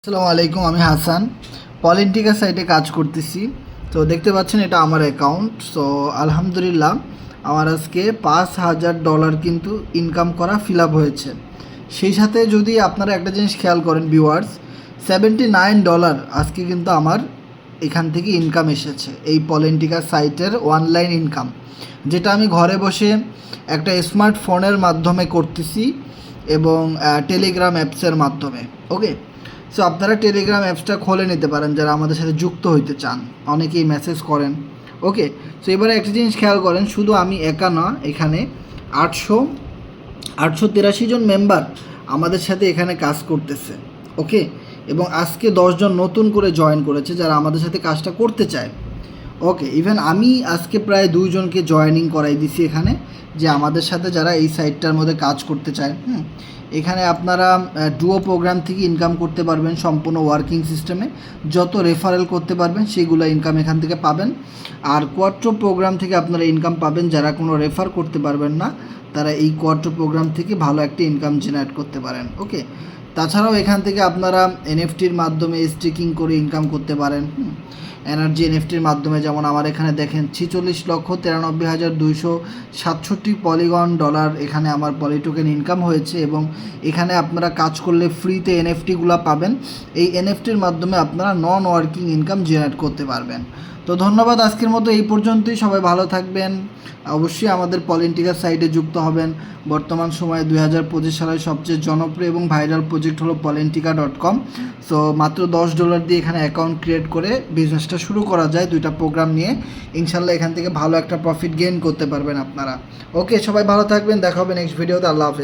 আসসালামু আলাইকুম, আমি হাসান পলিটিকা সাইটে কাজ করতেছি। তো দেখতে পাচ্ছেন এটা আমার অ্যাকাউন্ট। সো আলহামদুলিল্লাহ আমার আজকে $5,000 কিন্তু ইনকাম করা ফিল আপ হয়েছে। সেই সাথে যদি আপনারা একটা জিনিস খেয়াল করেন ভিউয়ার্স, $79 আজকে কিন্তু আমার এখান থেকে ইনকাম এসেছে, এই পলিটিকা সাইটের অনলাইন ইনকাম, যেটা আমি ঘরে বসে একটা স্মার্টফোনের মাধ্যমে করতেছি এবং টেলিগ্রাম অ্যাপসের মাধ্যমে। ওকে, সো আপনারা টেলিগ্রাম অ্যাপসটা খুলে নিতে পারেন যারা আমাদের সাথে যুক্ত হইতে চান, অনেকেই মেসেজ করেন। ওকে, সো এবারে একটা জিনিস খেয়াল করেন, শুধু আমি একা না, এখানে 883 জন মেম্বার আমাদের সাথে এখানে কাজ করতেছে। ওকে, এবং আজকে 10 জন নতুন করে জয়েন করেছে যারা আমাদের সাথে কাজটা করতে চায়। ওকে, ইভেন আমি আজকে প্রায় 2 জনকে জয়েনিং করাই দিছি এখানে, যে আমাদের সাথে যারা এই সাইটটার মধ্যে কাজ করতে চায়। এখানে আপনারা ডুও প্রোগ্রাম থেকে ইনকাম করতে পারবেন সম্পূর্ণ ওয়ার্কিং সিস্টেমে। যত রেফারেল করতে পারবেন সেইগুলো ইনকাম এখান থেকে পাবেন। আর কোয়াট্রো প্রোগ্রাম থেকে আপনারা ইনকাম পাবেন, যারা কোনো রেফার করতে পারবেন না তারা এই কোয়াট্রো প্রোগ্রাম থেকে ভালো একটা ইনকাম জেনারেট করতে পারেন। ওকে, তাছাড়াও এখান থেকে আপনারা এনএফটির মাধ্যমে স্টেকিং করে ইনকাম করতে পারেন। এনার্জি এনএফটির মাধ্যমে, যেমন আমার এখানে দেখেন 46,93,267 পলিগন ডলার এখানে আমার পলিটোকেন ইনকাম হয়েছে, এবং এখানে আপনারা কাজ করলে ফ্রিতে এনএফটিগুলো পাবেন। এই এনএফটির মাধ্যমে আপনারা নন ওয়ার্কিং ইনকাম জেনারেট করতে পারবেন। তো ধন্যবাদ, আজকের মতো এই পর্যন্তই। সবাই ভালো থাকবেন, অবশ্যই আমাদের পলিটিকা সাইটে যুক্ত হবেন। বর্তমান সময়ে 2025 সালের সবচেয়ে জনপ্রিয় এবং ভাইরাল প্রজেক্ট হলো politica.com। সো মাত্র $10 দিয়ে এখানে অ্যাকাউন্ট ক্রিয়েট করে বিজনেসটা শুরু করা যায়, 2টা প্রোগ্রাম নিয়ে। ইনশাল্লাহ এখান থেকে ভালো একটা প্রফিট গেইন করতে পারবেন আপনারা। ওকে, সবাই ভালো থাকবেন, দেখা হবে নেক্সট ভিডিওতে। আল্লাহ হাফেজ।